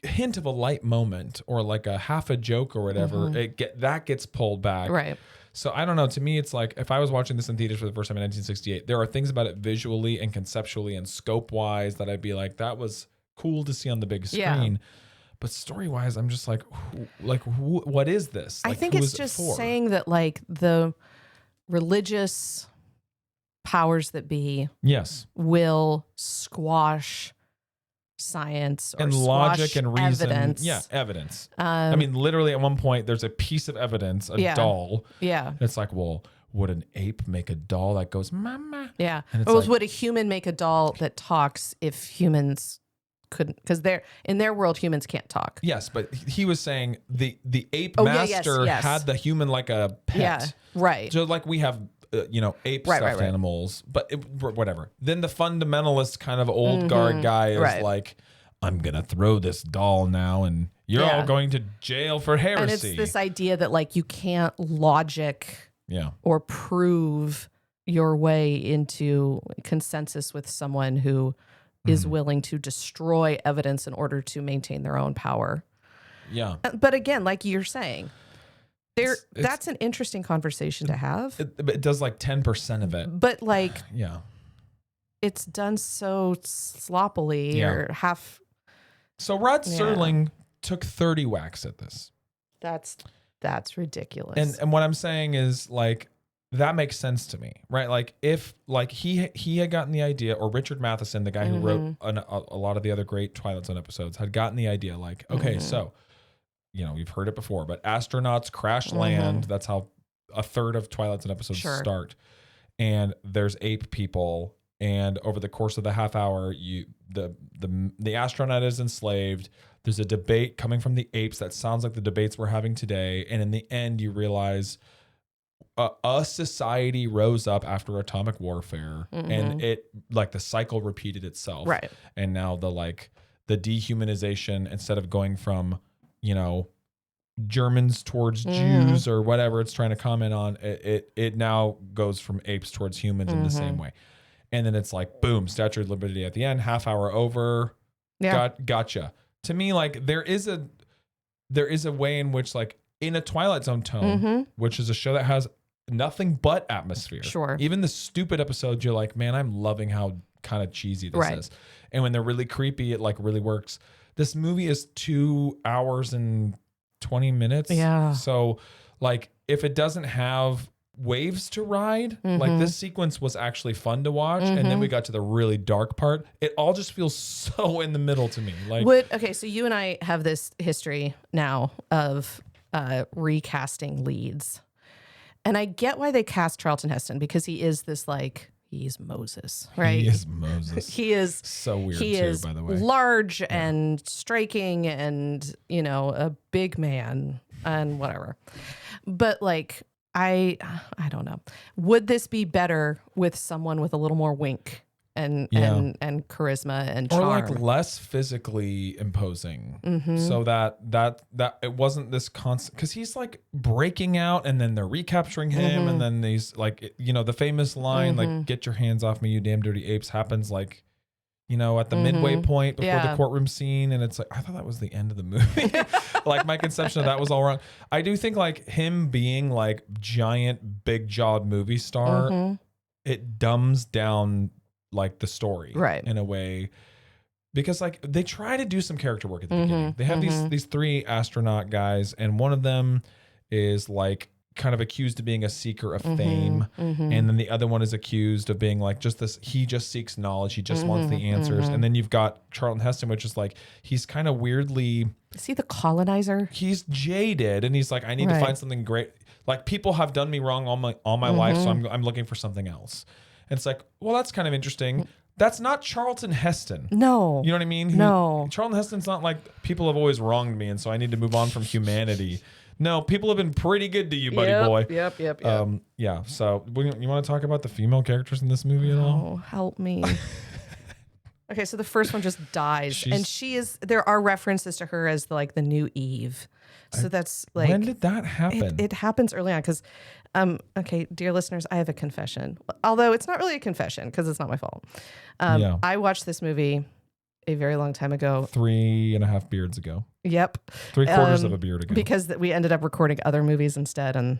hint of a light moment or like a half a joke or whatever, that gets pulled back. Right. So I don't know. To me, it's like if I was watching this in theaters for the first time in 1968, there are things about it visually and conceptually and scope wise that I'd be like, that was cool to see on the big Yeah. screen. But story wise, I'm just like, what is this? I Like, think who it's is it just for? saying that like the religious powers that be Yes. will squash science or And squash logic and reason. evidence. Yeah, evidence. I mean, literally at one point, there's a piece of evidence, a Yeah. doll. Yeah. It's like, well, would an ape make a doll that goes, mama? Yeah. And it's Or like- would a human make a doll that talks if humans couldn't? Because they're in their world, humans can't talk. Yes, but he was saying the ape Oh, yeah, yes, master yes. had the human like a pet. Yeah. Right. So like we have, ape Right, stuffed right. animals, but whatever. Then the fundamentalist kind of old guard guy is Right. like, I'm going to throw this doll now and you're Yeah. all going to jail for heresy. And it's this idea that like you can't logic yeah. or prove your way into consensus with someone who is Mm-hmm. willing to destroy evidence in order to maintain their own power. Yeah. But again, like you're saying, It's- that's an interesting conversation to have. It does like 10% of it. But like Yeah. it's done so sloppily Yeah. or half. So Rod Yeah. Serling took 30 whacks at this. That's ridiculous. And what I'm saying is like that makes sense to me, right? Like if like he had gotten the idea, or Richard Matheson, the guy who wrote a lot of the other great Twilight Zone episodes, had gotten the idea like, okay, so we've heard it before, but astronauts crash land. That's how a third of Twilight Zone episodes Sure. start. And there's ape people, and over the course of the half hour, the astronaut is enslaved. There's a debate coming from the apes that sounds like the debates we're having today. And in the end, you realize a society rose up after atomic warfare, and it like the cycle repeated itself. Right. And now the dehumanization, instead of going from, Germans towards Jews or whatever it's trying to comment on, it now goes from apes towards humans in the same way. And then it's like, boom, Statue of Liberty at the end, half hour over. Yeah. Gotcha. To me, like there is a way in which, like in a Twilight Zone tone, which is a show that has nothing but atmosphere. Sure. Even the stupid episodes, you're like, man, I'm loving how kind of cheesy this Right. is. And when they're really creepy, it like really works. This movie is 2 hours and 20 minutes. Yeah. So like if it doesn't have waves to ride, like this sequence was actually fun to watch. And then we got to the really dark part. It all just feels so in the middle to me. Like Okay, so you and I have this history now of recasting leads. And I get why they cast Charlton Heston, because he is this like, he's Moses, right? he is Moses. He is So weird he too, is by the way. large and striking and, a big man and whatever. But like, I don't know. Would this be better with someone with a little more wink and charisma and charm? Or like less physically imposing, so that it wasn't this constant, because he's like breaking out and then they're recapturing him, and then these like the famous line like "Get your hands off me, you damn dirty apes" happens like at the midway point before the courtroom scene, and it's like I thought that was the end of the movie. Like my conception of that was all wrong. I do think like him being like giant big jawed movie star, it dumbs down like the story, Right. in a way, because like they try to do some character work at the beginning. They have these 3 astronaut guys, and one of them is like kind of accused of being a seeker of fame, and then the other one is accused of being like just this, he just seeks knowledge, he just wants the answers. And then you've got Charlton Heston, which is like he's kind of weirdly, Is he the colonizer? he's jaded, and he's like, I need to Right. find something great. Like people have done me wrong all my life, so I'm looking for something else. And it's like, well, that's kind of interesting. That's not Charlton Heston. No. You know what I mean? No. Charlton Heston's not like, people have always wronged me, and so I need to move on from humanity. No, people have been pretty good to you, buddy boy. Yep. Yeah. So you want to talk about the female characters in this movie at all? Oh, help me. Okay, so the first one just dies, She's- and she is. There are references to her as like the new Eve. So that's like When did that happen? it happens early on because, okay, dear listeners, I have a confession. Although it's not really a confession because it's not my fault. Yeah. I watched this movie a very long time ago. 3.5 beards ago. Yep. 3/4 of a beard ago. Because we ended up recording other movies instead, and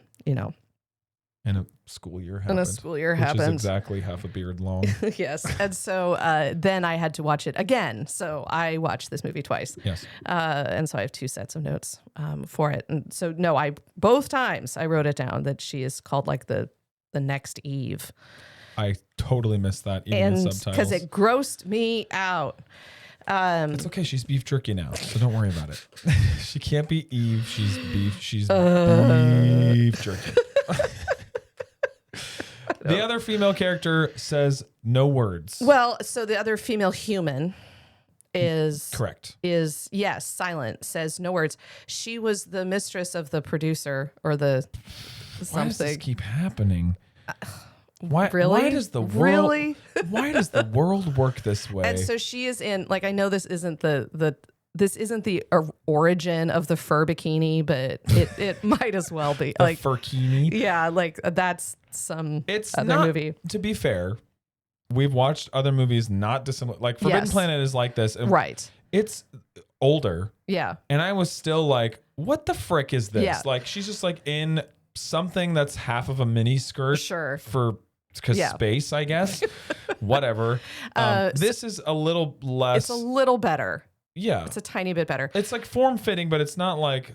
And a school year happens. And a school year which happens. is exactly half a beard long. Yes. And so then I had to watch it again. So I watched this movie twice. Yes. And so I have 2 sets of notes for it. And so no, both times I wrote it down that she is called like the next Eve. I totally missed that in the subtitles. Because it grossed me out. It's okay. She's beef jerky now, so don't worry about it. She can't be Eve. She's beef. She's beef jerky. The other female character says no words. Well, so the other female human is correct. Yes, silent, says no words. She was the mistress of the producer or the something. Why does this keep happening? Why? Really? Why does the world? Really? Why does the world work this way? And so she is in. Like, I know this isn't this isn't the origin of the fur bikini, but it might as well be. The like furkini. Yeah, like that's some It's other not, movie. To be fair, we've watched other movies not dissimilar. Like Forbidden Yes. Planet is like this. And Right. It's older. Yeah. And I was still like, what the frick is this? Yeah. Like she's just like in something that's half of a mini skirt. Sure. Because Yeah. space, I guess. Whatever. This is a little less. It's a little better. Yeah. It's a tiny bit better. It's like form fitting, but it's not like.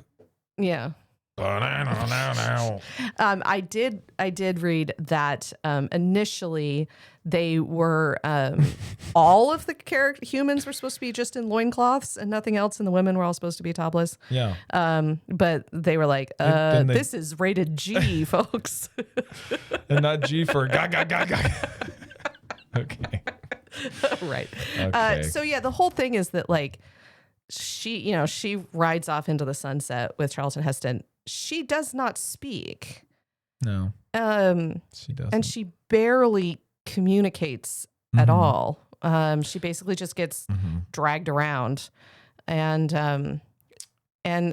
Yeah. I did read that initially they were all of the humans were supposed to be just in loincloths and nothing else, and the women were all supposed to be topless. Yeah. But they were like, this is rated G, folks. And not G for ga. Okay. Right. Okay. So yeah, the whole thing is that like she rides off into the sunset with Charlton Heston. She does not speak. No. She doesn't. And she barely communicates at all. She basically just gets dragged around, and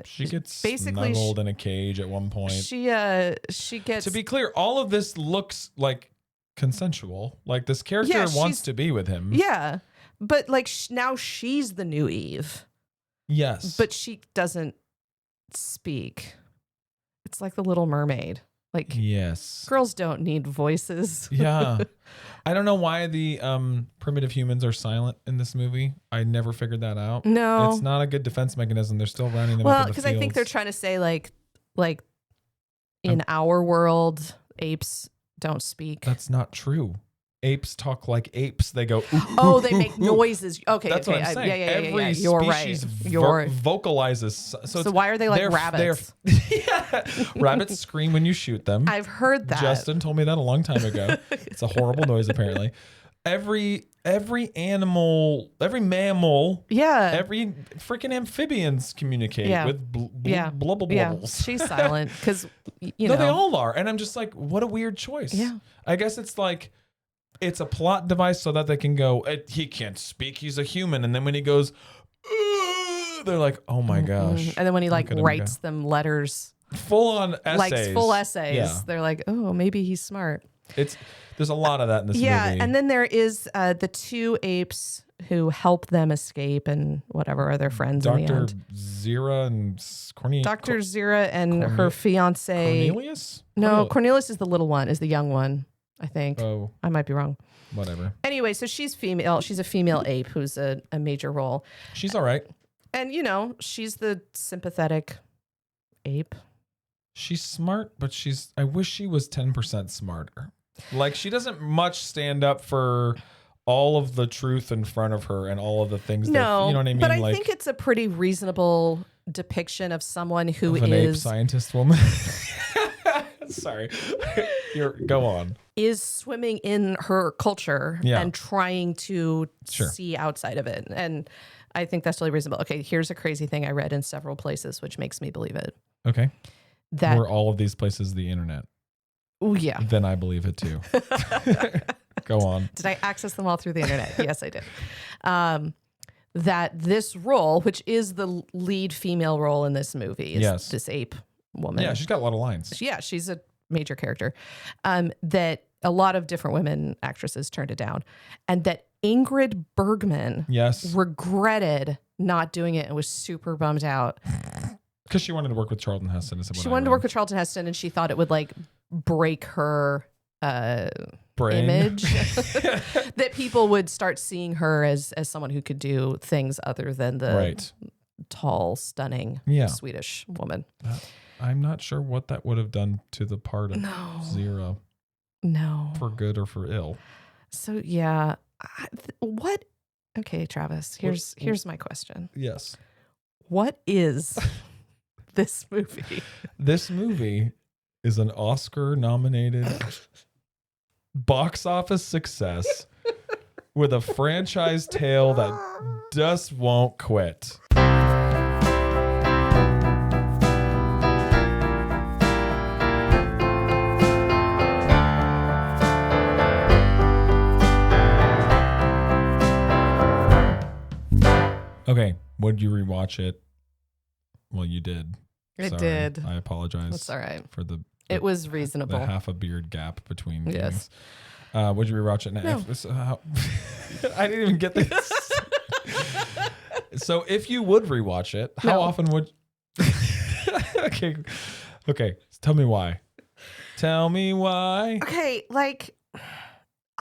she gets basically snuggled in a cage at one point. She gets. To be clear, all of this looks like consensual. Like this character wants to be with him. Yeah, but like now she's the new Eve. Yes, but she doesn't speak. It's like the Little Mermaid. Like, yes, girls don't need voices. Yeah. I don't know why the primitive humans are silent in this movie. I never figured that out. No. It's not a good defense mechanism. They're still rounding them up Well, in the because I think fields. they're trying to say like in our world, apes don't speak. That's not true. Apes talk like apes. They go, ooh, oh, ooh, they ooh, make ooh. noises. Okay, That's okay. what I'm saying. Yeah. Every You're species right. vocalizes. So why are they like rabbits? Yeah. Rabbits scream when you shoot them. I've heard that. Justin told me that a long time ago. It's a horrible noise, apparently. Every animal, every mammal, every freaking amphibians communicate with blubble blubbles. She's silent because No, they all are, and I'm just like, what a weird choice. Yeah, I guess it's like. It's a plot device so that they can go, he can't speak, he's a human. And then when he goes, they're like, oh my gosh. And then when he like writes them letters. Full on essays. Like full essays. Yeah. They're like, oh, maybe he's smart. There's a lot of that in this movie. Yeah, and then there is the 2 apes who help them escape and whatever are their friends in the Dr. end. Zira and Dr. Zira and her fiance. Cornelius? No, Cornelius is the little one, is the young one. I think. Oh. I might be wrong. Whatever. Anyway, so she's female. She's a female ape who's a major role. She's all right. And, she's the sympathetic ape. She's smart, but I wish she was 10% smarter. Like, she doesn't much stand up for all of the truth in front of her and all of the things that, you know what I mean? But I think it's a pretty reasonable depiction of someone who of an ape scientist woman. Sorry. Go on. Is swimming in her culture and trying to see outside of it. And I think that's really reasonable. Okay, here's a crazy thing I read in several places, which makes me believe it. Okay. Were all of these places the internet? Oh, yeah. Then I believe it too. Go on. Did I access them all through the internet? Yes, I did. That this role, which is the lead female role in this movie, is this ape woman. Yeah, she's got a lot of lines. Yeah, she's a major character. That a lot of different women actresses turned it down. And that Ingrid Bergman regretted not doing it and was super bummed out. Because she wanted to work with Charlton Heston. She wanted to work with Charlton Heston and she thought it would like break her Brain. image, that people would start seeing her as someone who could do things other than the Right. tall, stunning Yeah. Swedish woman. I'm not sure what that would have done to the part of No. Zero, No. for good or for ill. So yeah, what? Okay, Travis. Here's my question. Yes. What is this movie? This movie is an Oscar-nominated box office success with a franchise tale that just won't quit. Okay, would you rewatch it? Well, you did. I Sorry. did. I apologize. That's all right. For the It was reasonable. the half a beard gap between Yes. things. Would you rewatch it now? No. I didn't even get this. So if you would rewatch it, how No. often would? Okay. Tell me why. Tell me why. Okay, like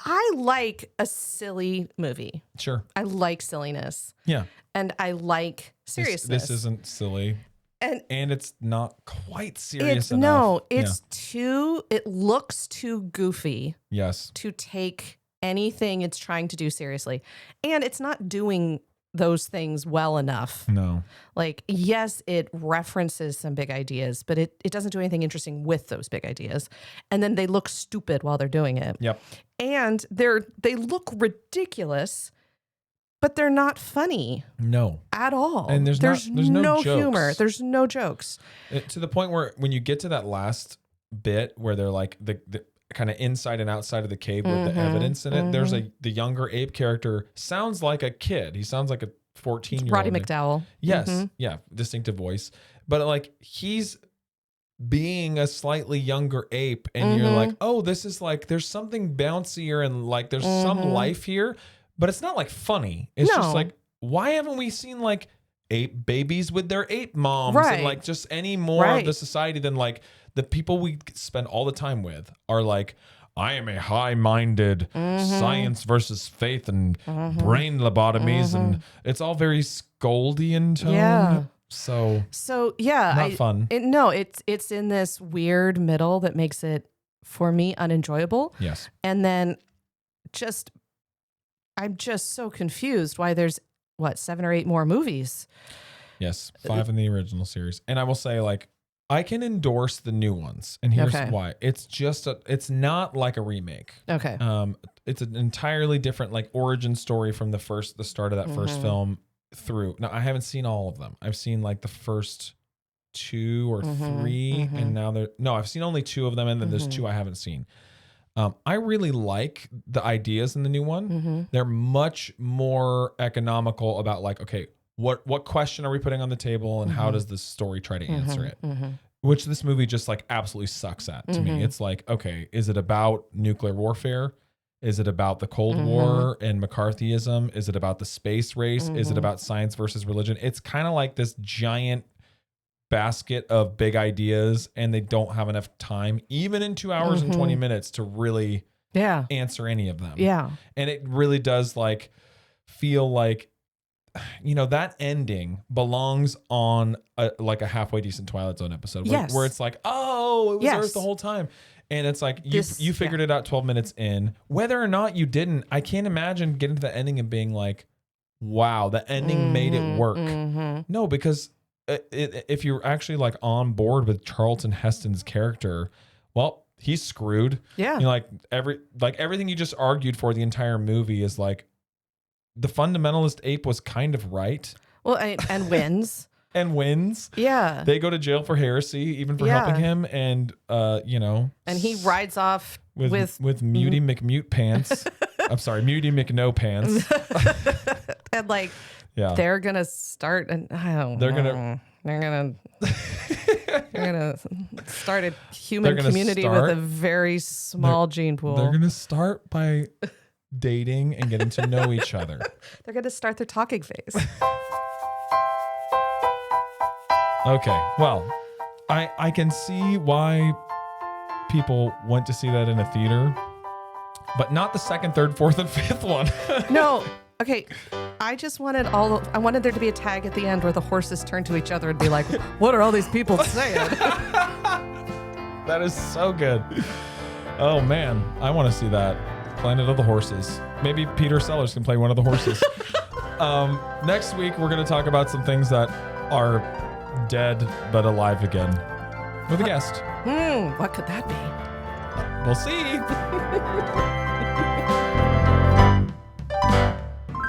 I like a silly movie. Sure. I like silliness. Yeah. And I like seriousness. This isn't silly. And it's not quite serious it's enough. it looks too goofy Yes. to take anything it's trying to do seriously. And it's not doing those things well enough. No. Like, yes, it references some big ideas, but it doesn't do anything interesting with those big ideas. And then they look stupid while they're doing it. Yep. And they look ridiculous, but they're not funny No. at all. And there's no jokes. humor. There's no jokes. To the point where when you get to that last bit where they're like the kind of inside and outside of the cave with the evidence in it, there's the younger ape character sounds like a kid. He sounds like a 14-year-old. Roddy McDowell. Yes. Yeah. Distinctive voice. But like he's being a slightly younger ape and you're like, oh, this is like, there's something bouncier and like there's some life here, but it's not like funny. It's just No. like, why haven't we seen like ape babies with their ape moms Right. and like just any more of the society than like the people we spend all the time with are like, I am a high-minded science versus faith and brain lobotomies, and it's all very scoldy in tone. Yeah. So yeah, not fun. It's in this weird middle that makes it for me unenjoyable. Yes. And then I'm just so confused why there's 7 or 8 more movies. Yes. 5 in the original series. And I will say, like, I can endorse the new ones. And here's why. It's just it's not like a remake. Okay. It's an entirely different like origin story from the start of that first film through. Now I haven't seen all of them. I've seen like the first 2 or 3 and now I've seen only 2 of them and then there's 2 I haven't seen. I really like the ideas in the new one. They're much more economical about like, okay, what question are we putting on the table and how does this story try to answer it? Which this movie just like absolutely sucks at to me. It's like, okay, is it about nuclear warfare? Is it about the Cold War and McCarthyism? Is it about the space race? Is it about science versus religion? It's kind of like this giant basket of big ideas and they don't have enough time, even in 2 hours and 20 minutes to really answer any of them. Yeah. And it really does like feel like, you know, that ending belongs on like a halfway decent Twilight Zone episode where it's like, oh, it was Earth the whole time. And it's like, you figured it out 12 minutes in. Whether or not you didn't, I can't imagine getting to the ending and being like, wow, the ending made it work. No, because if you're actually like on board with Charlton Heston's character, well, he's screwed. Yeah. You know, like everything you just argued for the entire movie is like, the fundamentalist ape was kind of right. Well, and wins. And wins. Yeah. They go to jail for heresy, even for helping him. And, you know. And he rides off with Muty McMute pants. I'm sorry, Muty McNo pants. and like, they're going to start, they're going to start a human community with a very small gene pool. They're going to start by dating and getting to know each other. They're going to start their talking phase. Okay, well, I can see why people went to see that in a theater, but not the second, third, fourth, and fifth one. No. Okay. I just wanted I wanted there to be a tag at the end where the horses turn to each other and be like, what are all these people saying? That is so good. Oh man, I want to see that. Planet of the Horses. Maybe Peter Sellers can play one of the horses. Next week, we're going to talk about some things that are dead but alive again with a guest. What could that be? We'll see.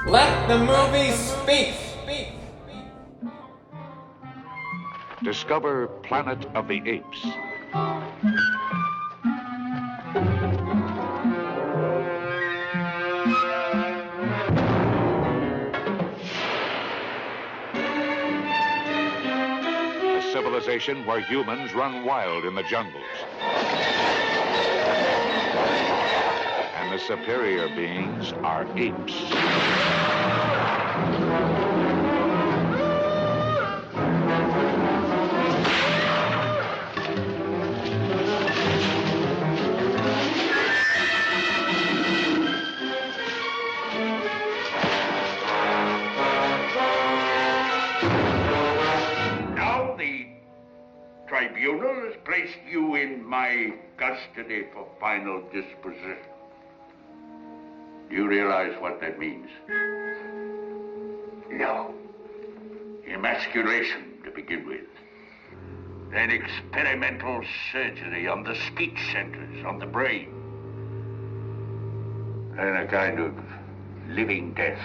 Let the movie speak. Discover Planet of the Apes. A civilization where humans run wild in the jungles. And the superior beings are apes. Now the tribunal has placed you in my custody for final disposition. Do you realize what that means? No. Emasculation to begin with. Then experimental surgery on the speech centers, on the brain. Then a kind of living death.